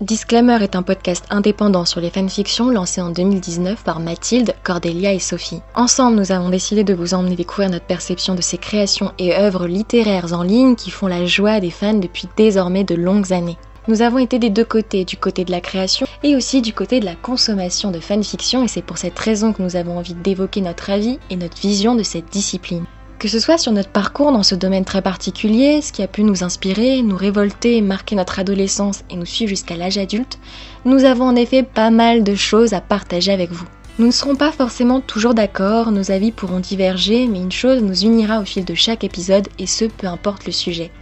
Disclaimer est un podcast indépendant sur les fanfictions lancé en 2019 par Mathilde, Cordelia et Sophie. Ensemble, nous avons décidé de vous emmener découvrir notre perception de ces créations et œuvres littéraires en ligne qui font la joie des fans depuis désormais de longues années. Nous avons été des deux côtés, du côté de la création et aussi du côté de la consommation de fanfiction, et c'est pour cette raison que nous avons envie d'évoquer notre avis et notre vision de cette discipline. Que ce soit sur notre parcours dans ce domaine très particulier, ce qui a pu nous inspirer, nous révolter, marquer notre adolescence et nous suivre jusqu'à l'âge adulte, nous avons en effet pas mal de choses à partager avec vous. Nous ne serons pas forcément toujours d'accord, nos avis pourront diverger, mais une chose nous unira au fil de chaque épisode, et ce peu importe le sujet.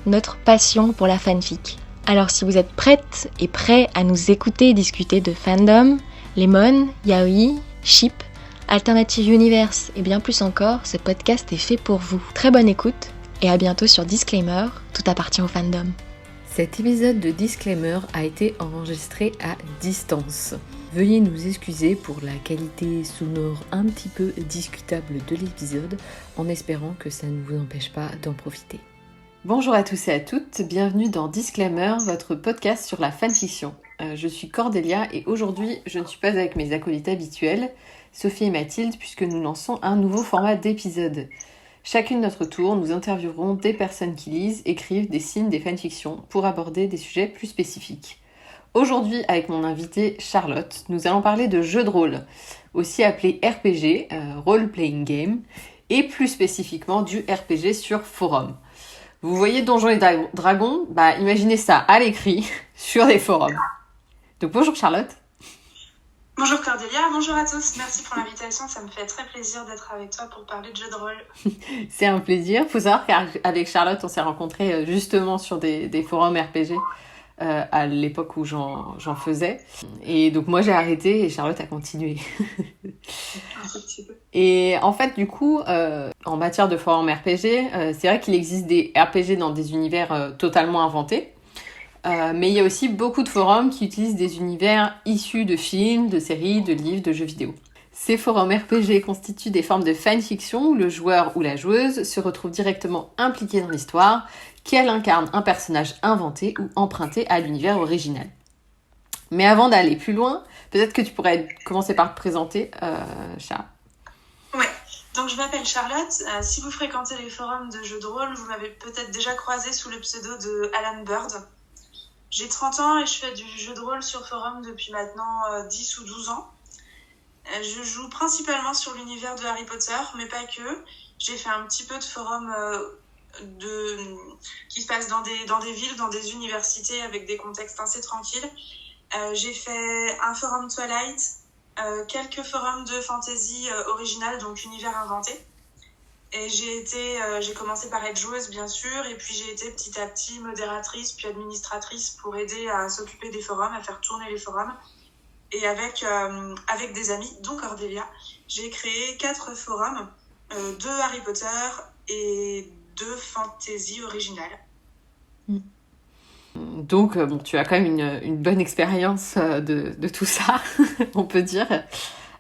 Notre passion pour la fanfic. Alors si vous êtes prêtes et prêts à nous écouter et discuter de fandom, lemon, yaoi, ship, Alternative Universe et bien plus encore, ce podcast est fait pour vous. Très bonne écoute et à bientôt sur Disclaimer, tout appartient au fandom. Cet épisode de Disclaimer a été enregistré à distance. Veuillez nous excuser pour la qualité sonore un petit peu discutable de l'épisode, en espérant que ça ne vous empêche pas d'en profiter. Bonjour à tous et à toutes, bienvenue dans Disclaimer, votre podcast sur la fanfiction. Je suis Cordelia et aujourd'hui je ne suis pas avec mes acolytes habituels, Sophie et Mathilde, puisque nous lançons un nouveau format d'épisode. Chacune notre tour, nous interviewerons des personnes qui lisent, écrivent, dessinent des fanfictions pour aborder des sujets plus spécifiques. Aujourd'hui, avec mon invitée Charlotte, nous allons parler de jeux de rôle, aussi appelé RPG, Role Playing Game, et plus spécifiquement du RPG sur forum. Vous voyez Donjons et Dragons, imaginez ça à l'écrit sur les forums. Donc bonjour Charlotte. Bonjour Cordelia, bonjour à tous, merci pour l'invitation, ça me fait très plaisir d'être avec toi pour parler de jeux de rôle. C'est un plaisir, faut savoir qu'avec Charlotte on s'est rencontrés justement sur des forums RPG à l'époque où j'en faisais. Et donc moi j'ai arrêté et Charlotte a continué. Et en fait du coup, en matière de forums RPG, c'est vrai qu'il existe des RPG dans des univers totalement inventés. Mais il y a aussi beaucoup de forums qui utilisent des univers issus de films, de séries, de livres, de jeux vidéo. Ces forums RPG constituent des formes de fanfiction où le joueur ou la joueuse se retrouve directement impliqué dans l'histoire, qu'elle incarne un personnage inventé ou emprunté à l'univers original. Mais avant d'aller plus loin, peut-être que tu pourrais commencer par te présenter, Charles. Ouais, donc je m'appelle Charlotte. Si vous fréquentez les forums de jeux de rôle, vous m'avez peut-être déjà croisée sous le pseudo de Alan Bird. J'ai 30 ans et je fais du jeu de rôle sur forum depuis maintenant 10 ou 12 ans. Je joue principalement sur l'univers de Harry Potter, mais pas que. J'ai fait un petit peu de forum qui se passe dans des villes, dans des universités avec des contextes assez tranquilles. J'ai fait un forum Twilight, quelques forums de fantasy originale, donc univers inventé. Et j'ai commencé par être joueuse, bien sûr, et puis j'ai été petit à petit modératrice, puis administratrice pour aider à s'occuper des forums, à faire tourner les forums. Et avec des amis, dont Cordelia, j'ai créé 4 forums, 2 Harry Potter et 2 fantasy originales. Donc, tu as quand même une bonne expérience de tout ça, on peut dire.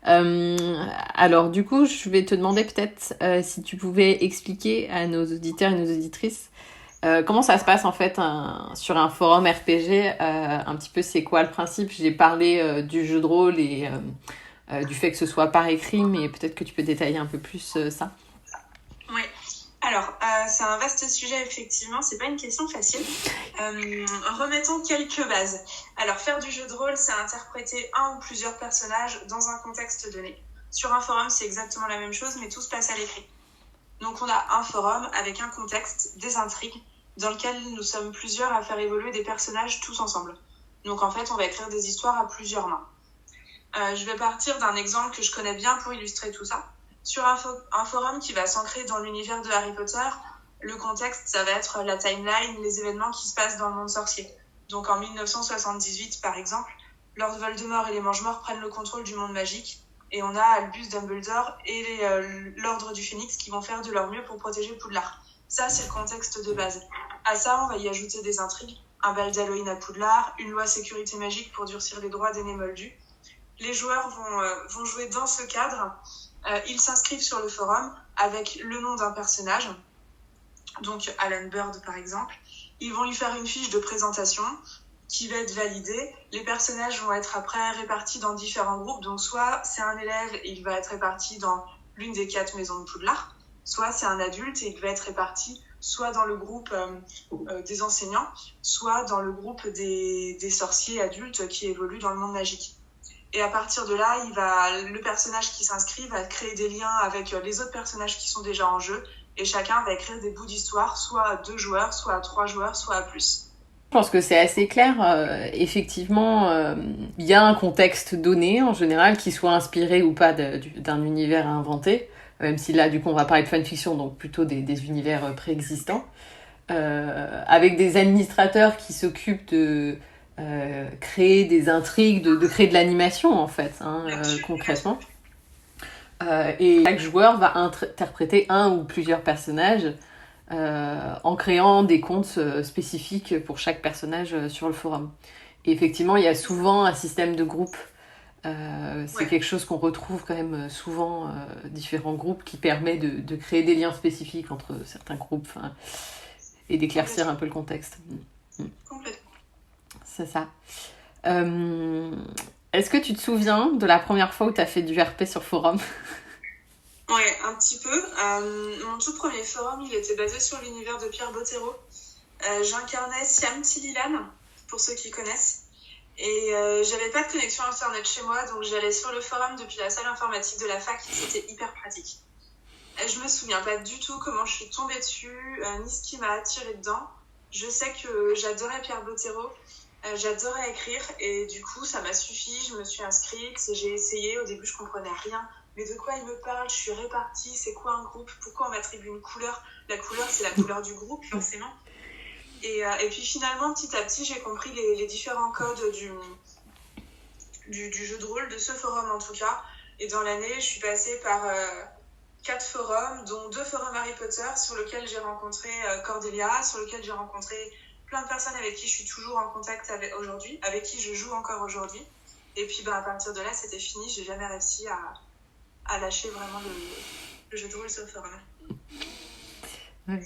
Alors du coup, je vais te demander peut-être si tu pouvais expliquer à nos auditeurs et nos auditrices comment ça se passe en fait sur un forum RPG, un petit peu c'est quoi le principe. J'ai parlé du jeu de rôle et du fait que ce soit par écrit, mais peut-être que tu peux détailler un peu plus ça. Oui. Alors, c'est un vaste sujet, effectivement, c'est pas une question facile. Remettons quelques bases. Alors, faire du jeu de rôle, c'est interpréter un ou plusieurs personnages dans un contexte donné. Sur un forum, c'est exactement la même chose, mais tout se passe à l'écrit. Donc, on a un forum avec un contexte, des intrigues, dans lequel nous sommes plusieurs à faire évoluer des personnages tous ensemble. Donc, en fait, on va écrire des histoires à plusieurs mains. Je vais partir d'un exemple que je connais bien pour illustrer tout ça. Sur un forum qui va s'ancrer dans l'univers de Harry Potter, le contexte, ça va être la timeline, les événements qui se passent dans le monde sorcier. Donc en 1978, par exemple, Lord Voldemort et les Mange-Morts prennent le contrôle du monde magique, et on a Albus Dumbledore et l'Ordre du Phénix qui vont faire de leur mieux pour protéger Poudlard. Ça, c'est le contexte de base. À ça, on va y ajouter des intrigues, un bal d'Halloween à Poudlard, une loi sécurité magique pour durcir les droits des Némoldus. Les joueurs vont jouer dans ce cadre. Ils s'inscrivent sur le forum avec le nom d'un personnage, donc Alan Bird par exemple. Ils vont lui faire une fiche de présentation qui va être validé. Les personnages vont être après répartis dans différents groupes. Donc soit c'est un élève et il va être réparti dans l'une des 4 maisons de Poudlard, soit c'est un adulte et il va être réparti soit dans le groupe des enseignants, soit dans le groupe des sorciers adultes qui évoluent dans le monde magique. Et à partir de là, le personnage qui s'inscrit va créer des liens avec les autres personnages qui sont déjà en jeu, et chacun va écrire des bouts d'histoire, soit à 2 joueurs, soit à 3 joueurs, soit à plus. Je pense que c'est assez clair. Effectivement, il y a un contexte donné, en général, qui soit inspiré ou pas d'un univers inventé, même si là, du coup, on va parler de fanfiction, donc plutôt des univers préexistants, avec des administrateurs qui s'occupent de créer des intrigues, de créer de l'animation, en fait, concrètement. Et chaque joueur va interpréter un ou plusieurs personnages en créant des comptes spécifiques pour chaque personnage sur le forum. Et effectivement, il y a souvent un système de groupe. C'est quelque chose qu'on retrouve quand même souvent, différents groupes, qui permet de créer des liens spécifiques entre certains groupes et d'éclaircir un peu le contexte. Complètement. C'est ça. Est-ce que tu te souviens de la première fois où tu as fait du RP sur forum ? Ouais, un petit peu. Mon tout premier forum, il était basé sur l'univers de Pierre Bottero. J'incarnais Siam Tililan, pour ceux qui connaissent. Et j'avais pas de connexion internet chez moi, donc j'allais sur le forum depuis la salle informatique de la fac, c'était hyper pratique. Je me souviens pas du tout comment je suis tombée dessus, ni ce qui m'a attirée dedans. Je sais que j'adorais Pierre Bottero, j'adorais écrire, et du coup ça m'a suffi, je me suis inscrite, j'ai essayé, au début je comprenais rien. Mais de quoi il me parle? Je suis répartie, c'est quoi un groupe? Pourquoi on m'attribue une couleur? La couleur, c'est la couleur du groupe, forcément. Et puis finalement, petit à petit, j'ai compris les différents codes du jeu de rôle, de ce forum en tout cas. Et dans l'année, je suis passée par 4 forums, dont 2 forums Harry Potter, sur lesquels j'ai rencontré Cordelia, sur lesquels j'ai rencontré plein de personnes avec qui je suis toujours en contact aujourd'hui, avec qui je joue encore aujourd'hui. Et puis à partir de là, c'était fini, j'ai jamais réussi à lâcher vraiment le jeu de rôle sur le forum. Ouais.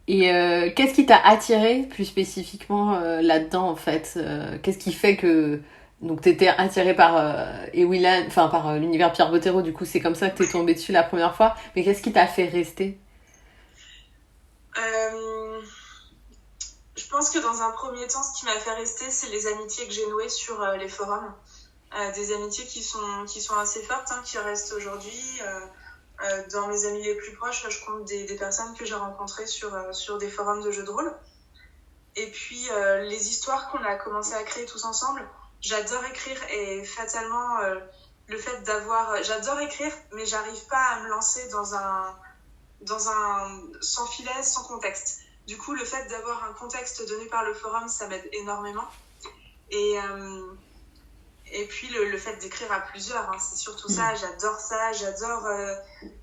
Et qu'est-ce qui t'a attiré plus spécifiquement là-dedans, en fait? Qu'est-ce qui fait que donc t'étais attiré par Ewilan, enfin par l'univers Pierre Bottero, du coup c'est comme ça que t'es tombée dessus la première fois, mais qu'est-ce qui t'a fait rester? Je pense que dans un premier temps, ce qui m'a fait rester, c'est les amitiés que j'ai nouées sur les forums. Des amitiés qui sont assez fortes, qui restent aujourd'hui. Dans mes amis les plus proches, je compte des personnes que j'ai rencontrées sur des forums de jeux de rôle. Et puis, les histoires qu'on a commencé à créer tous ensemble, j'adore écrire, et fatalement, le fait d'avoir... J'adore écrire, mais j'arrive pas à me lancer dans un sans filet, sans contexte. Du coup, le fait d'avoir un contexte donné par le forum, ça m'aide énormément. Et puis le fait d'écrire à plusieurs, c'est surtout ça, j'adore ça,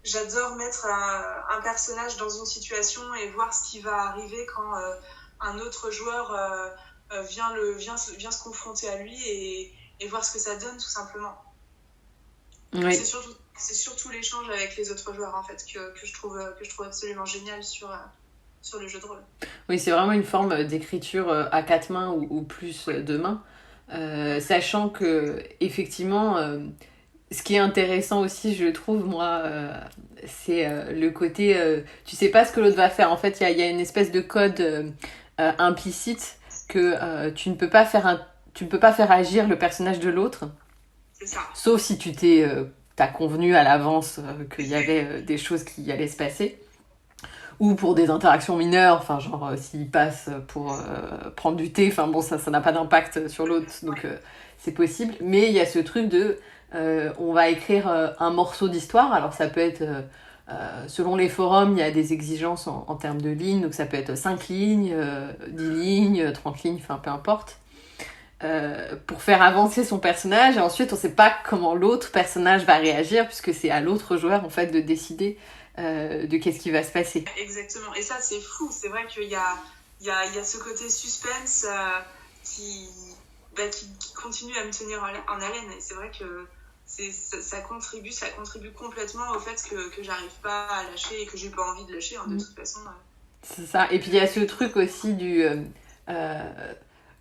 j'adore mettre un personnage dans une situation et voir ce qui va arriver quand un autre joueur vient se confronter à lui et voir ce que ça donne, tout simplement. Oui. C'est surtout l'échange avec les autres joueurs, en fait, que je trouve absolument génial sur le jeu de rôle. Oui, c'est vraiment une forme d'écriture à 4 mains ou plus de mains. Sachant que effectivement ce qui est intéressant aussi, je trouve, moi, c'est le côté tu sais pas ce que l'autre va faire. En fait, il y a une espèce de code implicite que tu ne peux pas faire agir le personnage de l'autre. C'est ça. Sauf si t'as convenu à l'avance qu'il y avait des choses qui allaient se passer. Ou pour des interactions mineures, enfin genre s'il passe pour prendre du thé, enfin bon, ça n'a pas d'impact sur l'autre, donc c'est possible. Mais il y a ce truc de on va écrire un morceau d'histoire. Alors ça peut être selon les forums, il y a des exigences en termes de lignes, donc ça peut être 5 lignes, 10 lignes, 30 lignes, enfin peu importe, pour faire avancer son personnage. Et ensuite on sait pas comment l'autre personnage va réagir, puisque c'est à l'autre joueur en fait de décider de qu'est-ce qui va se passer. Exactement, et ça c'est fou, c'est vrai qu'il y a ce côté suspense qui continue à me tenir en haleine, et c'est vrai que ça contribue complètement au fait que j'arrive pas à lâcher et que j'ai pas envie de lâcher, de toute façon. C'est ça, et puis il y a ce truc aussi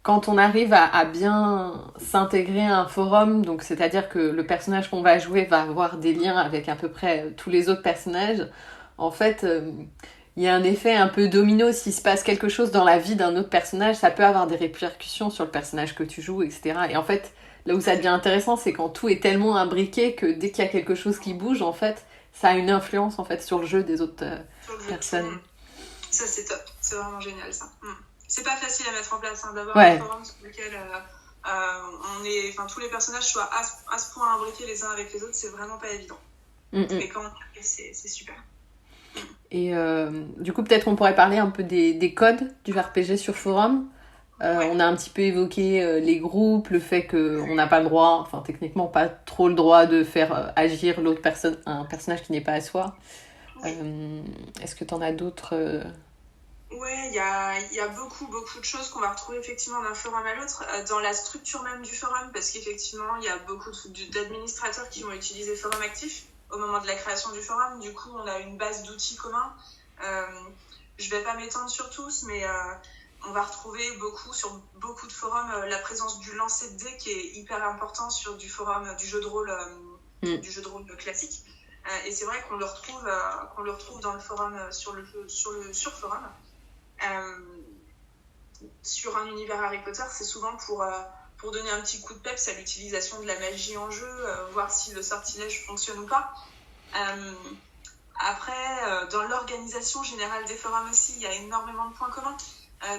quand on arrive à bien s'intégrer à un forum, donc c'est-à-dire que le personnage qu'on va jouer va avoir des liens avec à peu près tous les autres personnages, en fait, il y a un effet un peu domino. S'il se passe quelque chose dans la vie d'un autre personnage, ça peut avoir des répercussions sur le personnage que tu joues, etc. Et en fait, là où ça devient intéressant, c'est quand tout est tellement imbriqué que dès qu'il y a quelque chose qui bouge, en fait, ça a une influence en fait sur le jeu des autres personnes. Ça, c'est top. C'est vraiment génial, ça. C'est pas facile à mettre en place, hein, d'avoir Ouais. un forum sur lequel tous les personnages soient à ce point imbriqués les uns avec les autres, c'est vraiment pas évident. Mais quand on y arrive, c'est super. Et du coup, peut-être on pourrait parler un peu des codes du RPG sur forum. Ouais. On a un petit peu évoqué les groupes, le fait qu'on n'a pas le droit, enfin techniquement pas trop le droit de faire agir l'autre personne, un personnage qui n'est pas à soi. Est-ce que tu en as d'autres Ouais, il y a beaucoup de choses qu'on va retrouver effectivement d'un forum à l'autre, dans la structure même du forum, parce qu'effectivement, il y a beaucoup d'administrateurs qui vont utiliser Forum Actif au moment de la création du forum. Du coup, on a une base d'outils communs. Je vais pas m'étendre sur tous, mais on va retrouver sur beaucoup de forums la présence du lancer de dés qui est hyper important sur du forum du jeu de rôle, du jeu de rôle classique. Et c'est vrai qu'on le retrouve dans le forum sur forum. Sur un univers Harry Potter, c'est souvent pour donner un petit coup de peps à l'utilisation de la magie en jeu, voir si le sortilège fonctionne ou pas. Après, dans l'organisation générale des forums aussi, il y a énormément de points communs.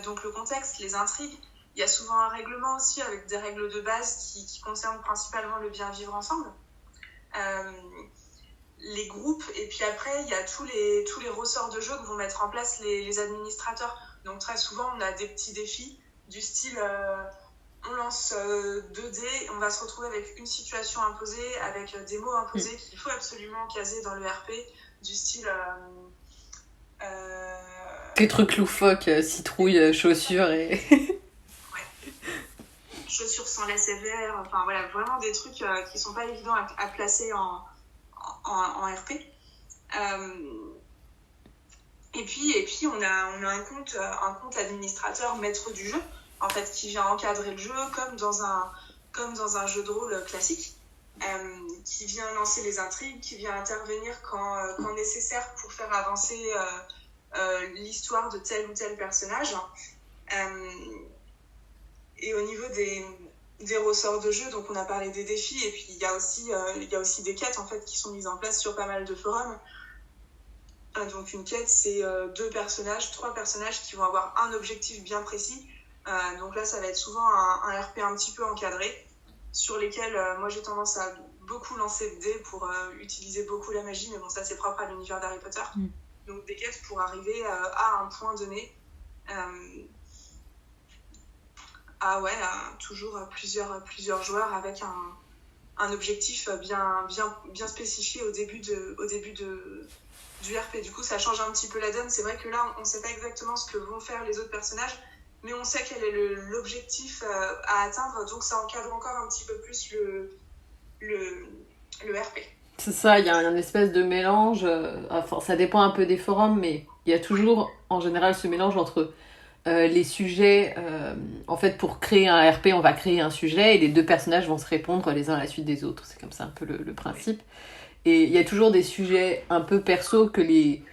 Donc le contexte, les intrigues, il y a souvent un règlement aussi avec des règles de base qui concernent principalement le bien vivre ensemble. Les groupes, et puis après il y a tous les ressorts de jeu que vont mettre en place les administrateurs. Donc très souvent on a des petits défis du style on lance 2 dés, on va se retrouver avec une situation imposée, avec des mots imposés qu'il faut absolument caser dans le RP, du style des trucs loufoques, citrouille, chaussures et chaussures sans lacets verts, enfin voilà, vraiment des trucs qui sont pas évidents à placer en RP. Et puis on a un compte administrateur maître du jeu, en fait, qui vient encadrer le jeu comme dans un jeu de rôle classique, qui vient lancer les intrigues, qui vient intervenir quand nécessaire pour faire avancer l'histoire de tel ou tel personnage. Et au niveau des ressorts de jeu, donc on a parlé des défis, et puis il y a aussi des quêtes en fait qui sont mises en place sur pas mal de forums. Donc une quête, c'est 3 personnages qui vont avoir un objectif bien précis. Donc là, ça va être souvent un RP un petit peu encadré, sur lesquels moi j'ai tendance à beaucoup lancer de dés pour utiliser beaucoup la magie, mais bon, ça c'est propre à l'univers d'Harry Potter. Donc des quêtes pour arriver à un point donné. Toujours plusieurs joueurs avec un objectif bien spécifié au début du RP. Du coup, ça change un petit peu la donne. C'est vrai que là, on ne sait pas exactement ce que vont faire les autres personnages, mais on sait quel est l'objectif à atteindre, donc ça encadre encore un petit peu plus le RP. C'est ça, il y a une espèce de mélange, enfin, ça dépend un peu des forums, mais il y a toujours en général ce mélange entre les sujets, en fait pour créer un RP on va créer un sujet et les deux personnages vont se répondre les uns à la suite des autres, c'est comme ça un peu le principe. Et il y a toujours des sujets un peu perso que les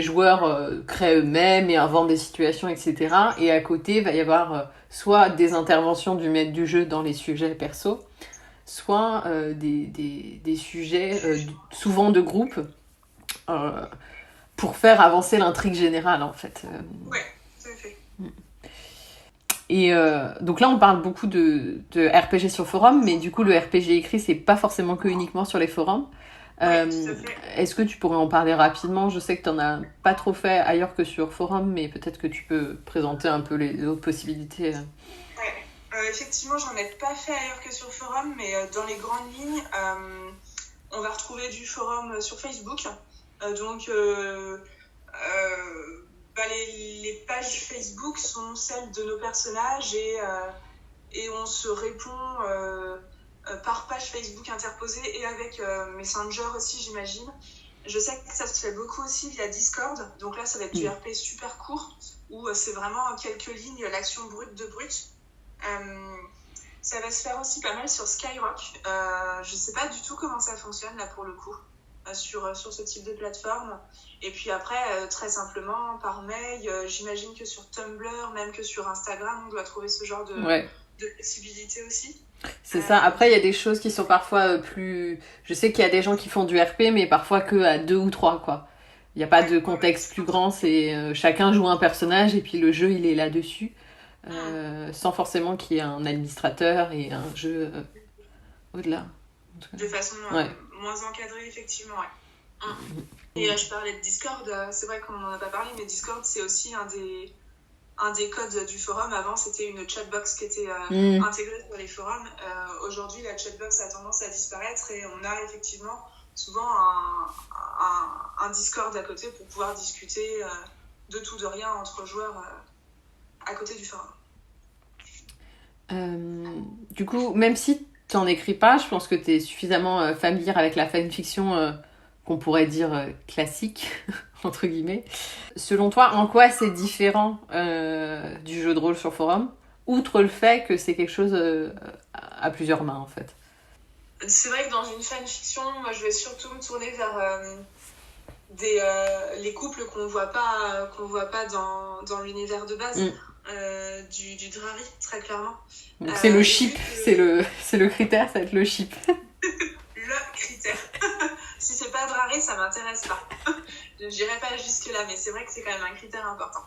joueurs créent eux-mêmes et inventent des situations, etc. Et à côté, il va y avoir soit des interventions du maître du jeu dans les sujets perso, soit des sujets souvent de groupe pour faire avancer l'intrigue générale, en fait. Ouais, tout à fait. Et donc là, on parle beaucoup de RPG sur forum, mais du coup, le RPG écrit, c'est pas forcément que uniquement sur les forums. Est-ce que tu pourrais en parler rapidement? Je sais que tu n'en as pas trop fait ailleurs que sur forum, mais peut-être que tu peux présenter un peu les autres possibilités. Effectivement, j'en ai pas fait ailleurs que sur forum, mais dans les grandes lignes, on va retrouver du forum sur Facebook. Les pages Facebook sont celles de nos personnages et on se répond par page Facebook interposée et avec Messenger aussi, j'imagine. Je sais que ça se fait beaucoup aussi via Discord. Donc là, ça va être du RP super court, où c'est vraiment quelques lignes, l'action brute de brute. Ça va se faire aussi pas mal sur Skyrock. Je sais pas du tout comment ça fonctionne là pour le coup, sur ce type de plateforme. Et puis après, très simplement, par mail, j'imagine que sur Tumblr, même que sur Instagram, on doit trouver ce genre de possibilités aussi. C'est ça. Après, il y a des choses qui sont parfois plus... Je sais qu'il y a des gens qui font du RP, mais parfois que à 2 ou 3, quoi. Il n'y a pas de contexte plus grand, c'est chacun joue un personnage et puis le jeu, il est là-dessus. Sans forcément qu'il y ait un administrateur et un jeu au-delà. De façon moins encadrée, effectivement, ouais. Et je parlais de Discord, c'est vrai qu'on n'en a pas parlé, mais Discord, c'est aussi un des codes du forum. Avant, c'était une chatbox qui était intégrée sur les forums. Aujourd'hui, la chatbox a tendance à disparaître et on a effectivement souvent un Discord à côté pour pouvoir discuter de tout, de rien entre joueurs à côté du forum. Du coup, même si tu n'en écris pas, je pense que tu es suffisamment familière avec la fanfiction qu'on pourrait dire classique, entre guillemets. Selon toi, en quoi c'est différent du jeu de rôle sur forum, outre le fait que c'est quelque chose à plusieurs mains, en fait? C'est vrai que dans une fanfiction, moi, je vais surtout me tourner vers les couples qu'on voit pas dans l'univers de base. Du Drari, très clairement. Donc c'est le ship, c'est le critère, ça va être le ship. Le critère. Si c'est pas Drari, ça m'intéresse pas. Je n'irai pas jusque-là, mais c'est vrai que c'est quand même un critère important.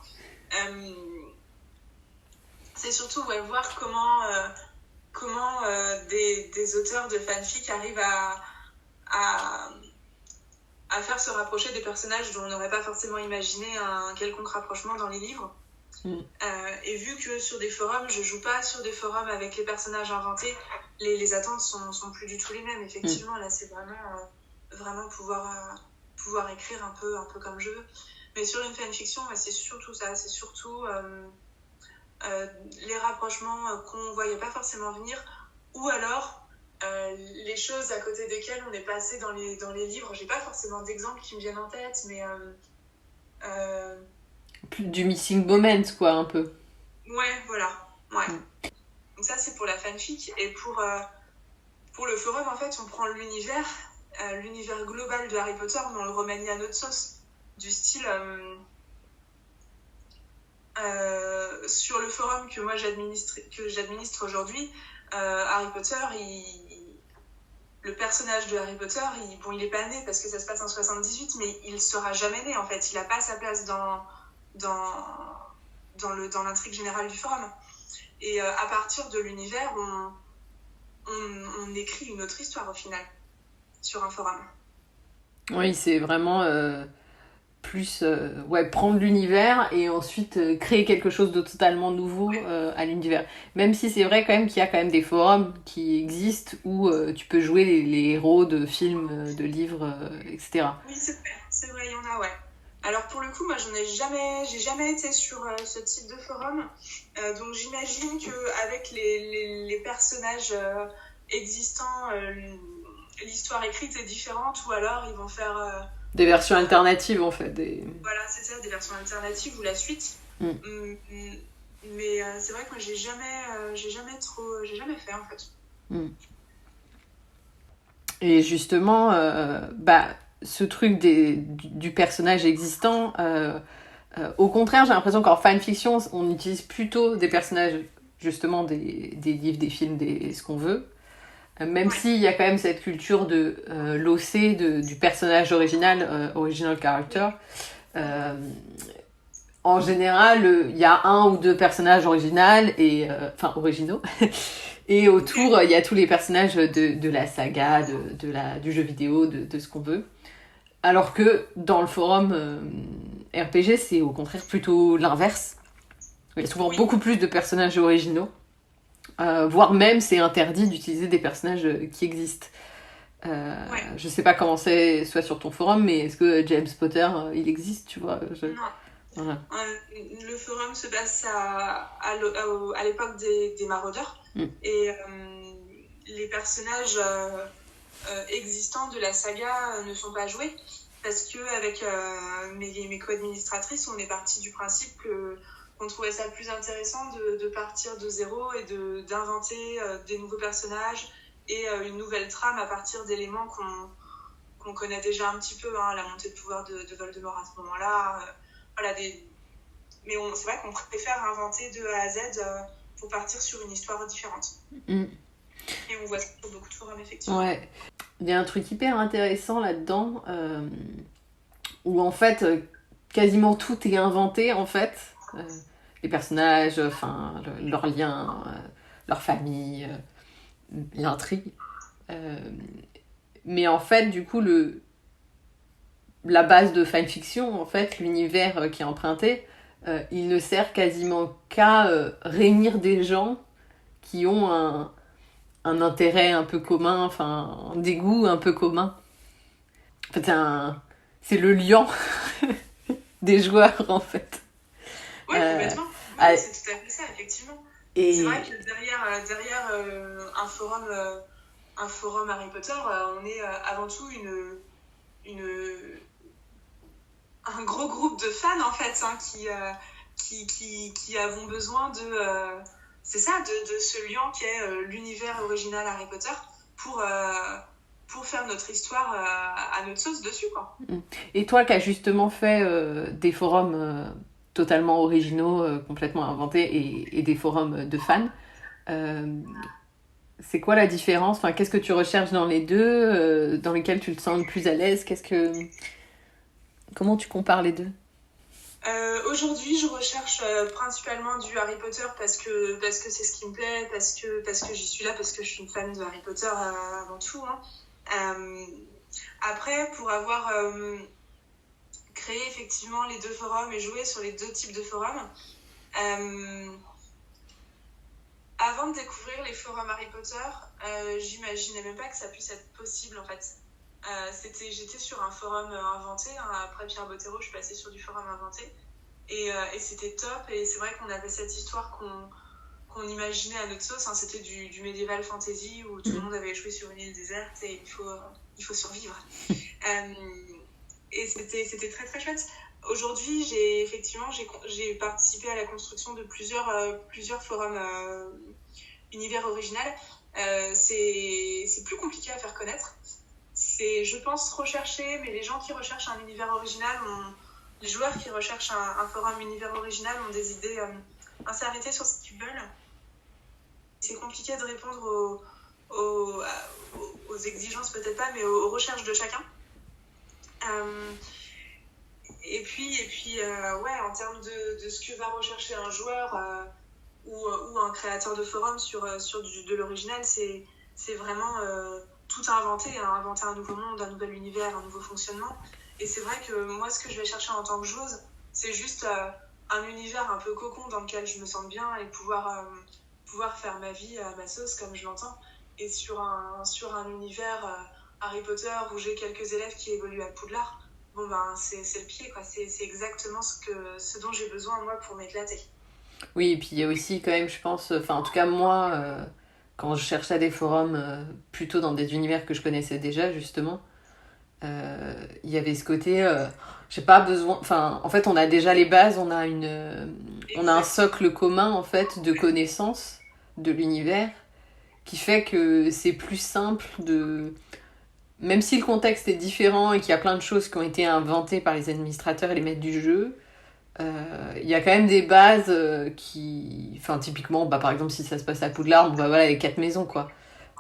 C'est surtout voir comment des auteurs de fanfic arrivent à faire se rapprocher des personnages dont on n'aurait pas forcément imaginé un quelconque rapprochement dans les livres. Et vu que sur des forums, je joue pas sur des forums avec les personnages inventés, les attentes sont plus du tout les mêmes. Effectivement, là, c'est vraiment pouvoir écrire un peu comme je veux. Mais sur une fanfiction, c'est surtout ça, c'est surtout les rapprochements qu'on voyait pas forcément venir, ou alors les choses à côté desquelles on est passé dans les livres. J'ai pas forcément d'exemples qui me viennent en tête, mais plus du missing moment, quoi, un peu. Ouais, voilà. Ouais. Donc ça, c'est pour la fanfic. Et pour le forum, en fait, on prend l'univers global de Harry Potter, mais on le remanie à notre sauce. Du style... sur le forum que moi j'administre aujourd'hui, Harry Potter, le personnage de Harry Potter, il est pas né parce que ça se passe en 78, mais il sera jamais né, en fait. Il a pas sa place dans l'intrigue générale du forum. Et à partir de l'univers, on écrit une autre histoire au final sur un forum. Oui, c'est vraiment plus prendre l'univers et ensuite créer quelque chose de totalement nouveau à l'univers. Même si c'est vrai quand même qu'il y a quand même des forums qui existent où tu peux jouer les héros de films, de livres, etc. Oui, c'est vrai, il y en a, ouais. Alors pour le coup, moi j'ai jamais été sur ce type de forum, donc j'imagine qu'avec les personnages existants, l'histoire écrite est différente, ou alors ils vont faire des versions alternatives en fait. Voilà, c'est ça, des versions alternatives ou la suite. Mais c'est vrai que moi j'ai jamais fait en fait. Et justement, ce truc du personnage existant, au contraire, j'ai l'impression qu'en fanfiction, on utilise plutôt des personnages, justement, des livres, des films, ce qu'on veut. Même s'il y a quand même cette culture de l'OC, du personnage original, original character. En général, il y a un ou deux personnages originaux. Et autour, il y a tous les personnages de la saga, du jeu vidéo, de ce qu'on veut. Alors que dans le forum RPG, c'est au contraire plutôt l'inverse. Il y a souvent beaucoup plus de personnages originaux. Voire même, c'est interdit d'utiliser des personnages qui existent. Je sais pas comment c'est, soit sur ton forum, mais est-ce que James Potter, il existe, tu vois? Non. Voilà. Le forum se passe à l'époque des maraudeurs. Et les personnages existants de la saga ne sont pas joués. parce que avec mes co-administratrices, on est parti du principe qu'on trouvait ça plus intéressant de partir de zéro et d'inventer des nouveaux personnages et une nouvelle trame à partir d'éléments qu'on connaît déjà un petit peu, hein, la montée de pouvoir de Voldemort à ce moment-là. Voilà, mais c'est vrai qu'on préfère inventer de A à Z pour partir sur une histoire différente. Et on voit ça sur beaucoup de forums, effectivement. Ouais. Il y a un truc hyper intéressant là-dedans, où en fait, quasiment tout est inventé, en fait. Les personnages, leurs liens, leur famille, l'intrigue. Mais en fait, du coup, la base de fanfiction, en fait, l'univers qui est emprunté, il ne sert quasiment qu'à réunir des gens qui ont un intérêt un peu commun, des goûts un peu communs. En fait, c'est le liant des joueurs, en fait. Oui, complètement. Ouais, c'est tout à fait ça, effectivement. Et... C'est vrai que derrière un forum Harry Potter, on est avant tout un gros groupe de fans, en fait, hein, qui avons besoin de... c'est ça, de ce lien qui est l'univers original Harry Potter pour faire notre histoire à notre sauce dessus, quoi. Et toi qui as justement fait des forums totalement originaux, complètement inventés, et des forums de fans, c'est quoi la différence ? Enfin, qu'est-ce que tu recherches dans les deux, dans lesquels tu te sens le plus à l'aise ? Comment tu compares les deux ? Aujourd'hui, je recherche principalement du Harry Potter parce que c'est ce qui me plaît, parce que j'y suis là, parce que je suis une fan de Harry Potter avant tout, hein. Après, pour avoir créé effectivement les deux forums et joué sur les deux types de forums, avant de découvrir les forums Harry Potter, j'imaginais même pas que ça puisse être possible, en fait. J'étais sur un forum inventé, hein. Après Pierre Bottero, je suis passée sur du forum inventé. Et c'était top, et c'est vrai qu'on avait cette histoire qu'on imaginait à notre sauce, hein. C'était du médiéval fantasy où tout le monde avait échoué sur une île déserte et il faut survivre. Et c'était très très chouette. Aujourd'hui, j'ai participé à la construction de plusieurs forums univers original. C'est plus compliqué à faire connaître. C'est, je pense, recherché, mais les gens qui recherchent un univers original les joueurs qui recherchent un forum univers original ont des idées assez arrêtées sur ce qu'ils veulent. C'est compliqué de répondre aux exigences, peut-être pas, mais aux recherches de chacun. Et puis ouais, en termes de ce que va rechercher un joueur ou un créateur de forum sur de l'original, c'est vraiment tout à inventer, hein, inventer un nouveau monde, un nouvel univers, un nouveau fonctionnement. Et c'est vrai que moi, ce que je vais chercher en tant que joueuse, c'est juste un univers un peu cocon dans lequel je me sente bien et pouvoir faire ma vie à ma sauce comme je l'entends. Et sur un univers Harry Potter où j'ai quelques élèves qui évoluent à Poudlard, bon ben c'est le pied, quoi. C'est exactement ce dont j'ai besoin, moi, pour m'éclater. Oui, et puis il y a aussi quand même, je pense, en tout cas moi, quand je cherchais des forums plutôt dans des univers que je connaissais déjà, justement, il y avait ce côté j'ai pas besoin, en fait on a déjà les bases, on a un socle commun, en fait, de connaissances de l'univers qui fait que c'est plus simple même si le contexte est différent et qu'il y a plein de choses qui ont été inventées par les administrateurs et les maîtres du jeu, il y a quand même des bases typiquement, par exemple, si ça se passe à Poudlard, voilà, les 4 maisons, quoi.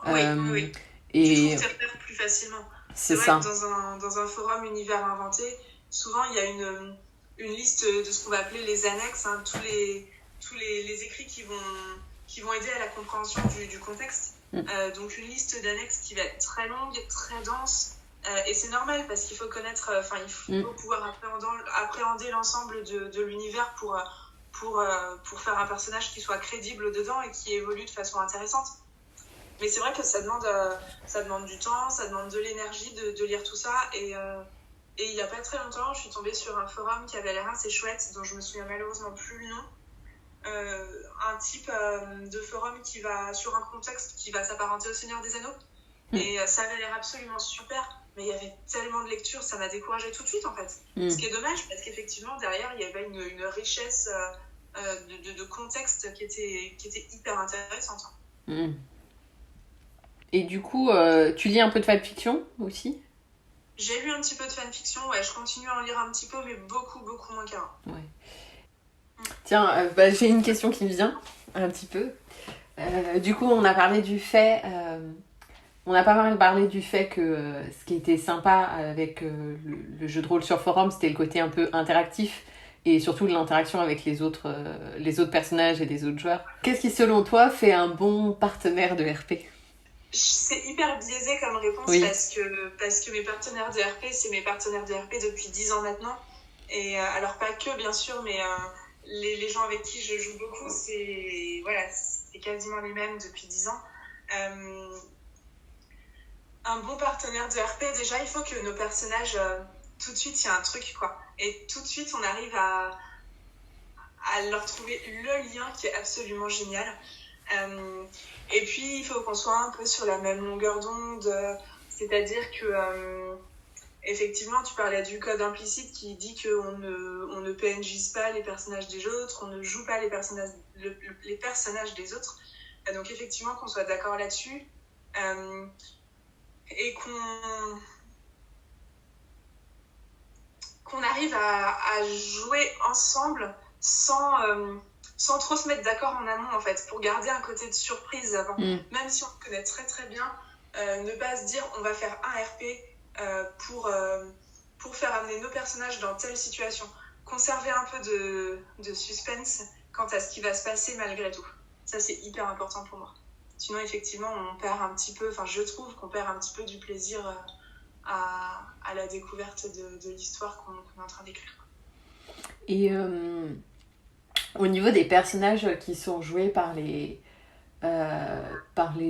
Oui. Et tu trouves tes repères plus facilement. C'est vrai ça. Que dans un forum univers inventé, souvent il y a une liste de ce qu'on va appeler les annexes, hein, tous les écrits qui vont aider à la compréhension du contexte. Donc une liste d'annexes qui va être très longue, très dense, et c'est normal parce qu'il faut connaître, il faut pouvoir appréhender l'ensemble de l'univers pour faire un personnage qui soit crédible dedans et qui évolue de façon intéressante. Mais c'est vrai que ça demande du temps, ça demande de l'énergie de lire tout ça. Et il n'y a pas très longtemps, je suis tombée sur un forum qui avait l'air assez chouette, dont je me souviens malheureusement plus le nom. Un type de forum sur un contexte qui va s'apparenter au Seigneur des Anneaux. Et ça avait l'air absolument super. mais il y avait tellement de lectures, ça m'a découragée tout de suite en fait. Ce qui est dommage parce qu'effectivement derrière il y avait une richesse de contexte qui était hyper intéressante. Et du coup, tu lis un peu de fanfiction aussi? J'ai lu un petit peu de fanfiction, ouais, je continue à en lire un petit peu, mais beaucoup moins qu'avant. Ouais. Tiens, j'ai une question qui me vient un petit peu. Du coup, on a parlé du fait... on a pas mal parlé du fait que ce qui était sympa avec le jeu de rôle sur forum, c'était le côté un peu interactif et surtout de l'interaction avec les autres personnages et les autres joueurs. Qu'est-ce qui, selon toi, fait un bon partenaire de RP? C'est hyper biaisé comme réponse oui. parce que mes partenaires de RP, c'est mes partenaires de RP depuis 10 ans maintenant. Et alors pas que, bien sûr, mais les gens avec qui je joue beaucoup, c'est quasiment les mêmes depuis 10 ans. Un bon partenaire de RP, déjà, il faut que nos personnages, tout de suite, il y a un truc, quoi. Et tout de suite, on arrive à leur trouver le lien qui est absolument génial. Et puis, il faut qu'on soit un peu sur la même longueur d'onde. C'est-à-dire que, effectivement, tu parlais du code implicite qui dit qu'on ne PNJise pas les personnages des autres, on ne joue pas les personnages des autres. Donc, effectivement, qu'on soit d'accord là-dessus. Et qu'on arrive à jouer ensemble sans trop se mettre d'accord en amont, en fait, pour garder un côté de surprise avant. Même si on le connaît très très bien, ne pas se dire on va faire un RP pour faire amener nos personnages dans telle situation. Conserver un peu de suspense quant à ce qui va se passer malgré tout. Ça, c'est hyper important pour moi. Sinon, effectivement, on perd un petit peu, enfin, je trouve qu'on perd un petit peu du plaisir à la découverte de l'histoire qu'on est en train d'écrire. Et au niveau des personnages qui sont joués par les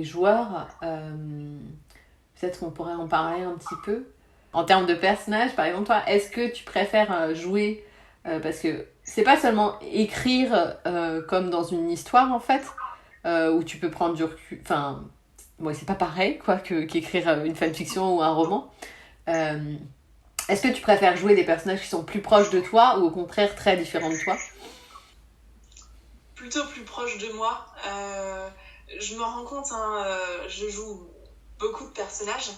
joueurs, peut-être qu'on pourrait en parler un petit peu. En termes de personnages, par exemple, toi, est-ce que tu préfères jouer parce que c'est pas seulement écrire comme dans une histoire, en fait, où tu peux prendre du recul. Enfin, ouais, c'est pas pareil, quoi, qu'écrire une fanfiction ou un roman. Est-ce que tu préfères jouer des personnages qui sont plus proches de toi ou au contraire très différents de toi? Plutôt plus proches de moi. Je me rends compte, je joue beaucoup de personnages.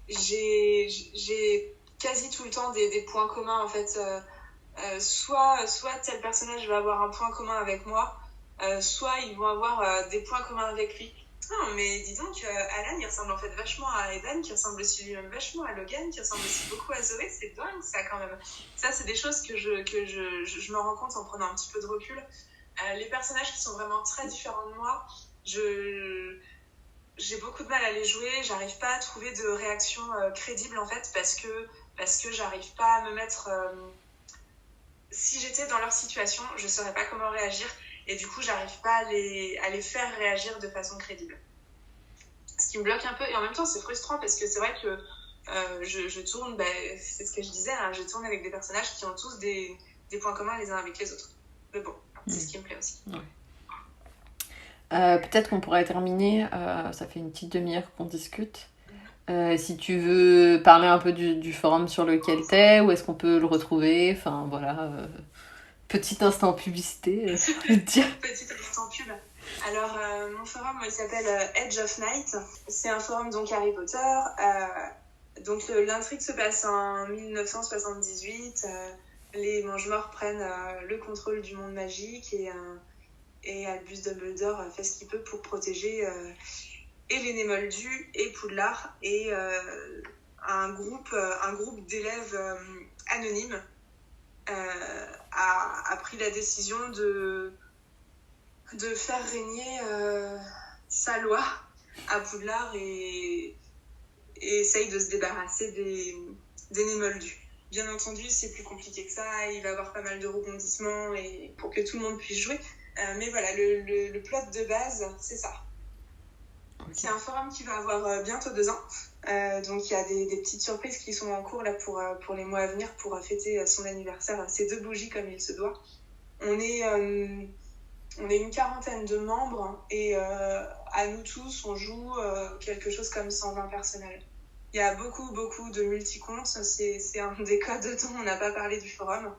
J'ai quasi tout le temps des points communs, en fait. Soit tel personnage va avoir un point commun avec moi, soit ils vont avoir des points communs avec lui. Non, mais dis donc, Alan, il ressemble en fait vachement à Evan, qui ressemble aussi lui-même vachement à Logan, qui ressemble aussi beaucoup à Zoé. C'est dingue, ça, quand même. Ça, c'est des choses que je me rends compte en prenant un petit peu de recul. Les personnages qui sont vraiment très différents de moi, j'ai beaucoup de mal à les jouer. J'arrive pas à trouver de réaction crédible, en fait, parce que j'arrive pas à me mettre... si j'étais dans leur situation, je saurais pas comment réagir. Et du coup, j'arrive pas à les faire réagir de façon crédible. Ce qui me bloque un peu. Et en même temps, c'est frustrant parce que c'est vrai que je tourne, c'est ce que je disais, hein, je tourne avec des personnages qui ont tous des points communs les uns avec les autres. Mais bon, c'est ce qui me plaît aussi. Ouais. Peut-être qu'on pourrait terminer, ça fait une petite demi-heure qu'on discute. Si tu veux parler un peu du forum sur lequel t'es, où est-ce qu'on peut le retrouver, enfin voilà... Petit instant publicité, je veux dire. Petit instant pub. Alors, mon forum, il s'appelle Edge of Night. C'est un forum, donc, Harry Potter. Donc, l'intrigue se passe en 1978. Les Mange-Morts prennent le contrôle du monde magique et Albus Dumbledore fait ce qu'il peut pour protéger et les Némoldus et Poudlard et un groupe d'élèves anonymes a pris la décision de faire régner sa loi à Poudlard et essaye de se débarrasser des Némoldus. Bien entendu, c'est plus compliqué que ça, il va y avoir pas mal de rebondissements pour que tout le monde puisse jouer. Mais voilà, le plot de base, c'est ça. Okay. C'est un forum qui va avoir bientôt 2 ans. Donc il y a des petites surprises qui sont en cours là pour les mois à venir pour fêter son anniversaire, ses 2 bougies comme il se doit. On est une quarantaine de membres et à nous tous on joue quelque chose comme 120 personnels. Il y a beaucoup de multi-comptes, c'est un des codes dont on n'a pas parlé du forum.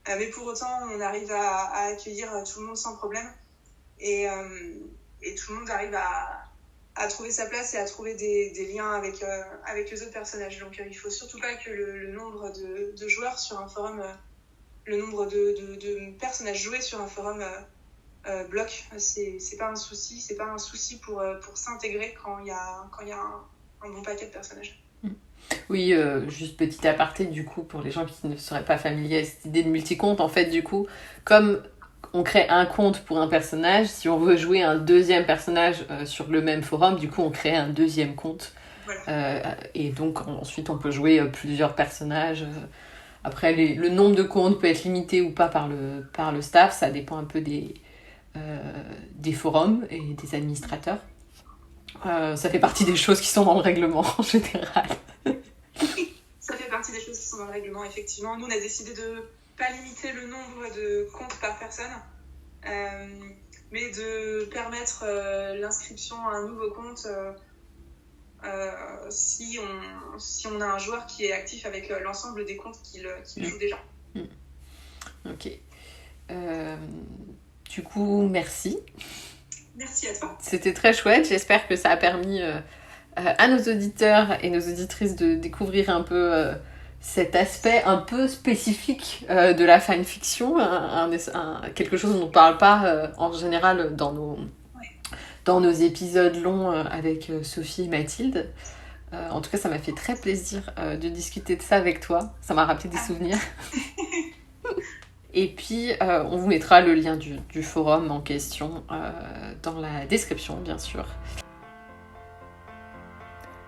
Mais pour autant, on arrive à accueillir tout le monde sans problème. Et tout le monde arrive à trouver sa place et à trouver des liens avec les autres personnages. Donc il ne faut surtout pas que le nombre de joueurs sur un forum, le nombre de personnages joués sur un forum bloque. C'est pas un souci pour s'intégrer quand il y a un bon paquet de personnages. Oui, juste petit aparté du coup pour les gens qui ne seraient pas familiers à cette idée de multi-compte. En fait, du coup, comme on crée un compte pour un personnage, si on veut jouer un deuxième personnage sur le même forum, du coup on crée un deuxième compte. Voilà. Et donc ensuite on peut jouer plusieurs personnages. Après, le nombre de comptes peut être limité ou pas par le staff, ça dépend un peu des forums et des administrateurs. Ça fait partie des choses qui sont dans le règlement en général. Ça fait partie des choses qui sont dans le règlement, effectivement. Nous, on a décidé de pas limiter le nombre de comptes par personne, mais de permettre l'inscription à un nouveau compte si on a un joueur qui est actif avec l'ensemble des comptes qu'il joue déjà. Ok. Du coup, merci. Merci à toi. C'était très chouette. J'espère que ça a permis à nos auditeurs et nos auditrices de découvrir un peu cet aspect un peu spécifique de la fanfiction, quelque chose dont on ne parle pas en général dans nos épisodes longs avec Sophie et Mathilde. En tout cas, ça m'a fait très plaisir de discuter de ça avec toi. Ça m'a rappelé des souvenirs. Et puis, on vous mettra le lien du forum en question dans la description, bien sûr.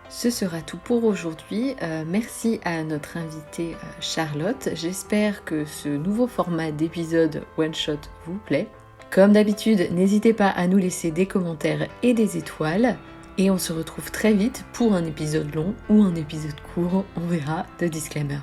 Ce sera tout pour aujourd'hui. Merci à notre invitée Charlotte. J'espère que ce nouveau format d'épisode One Shot vous plaît. Comme d'habitude, n'hésitez pas à nous laisser des commentaires et des étoiles. Et on se retrouve très vite pour un épisode long ou un épisode court, on verra, de Disclaimer.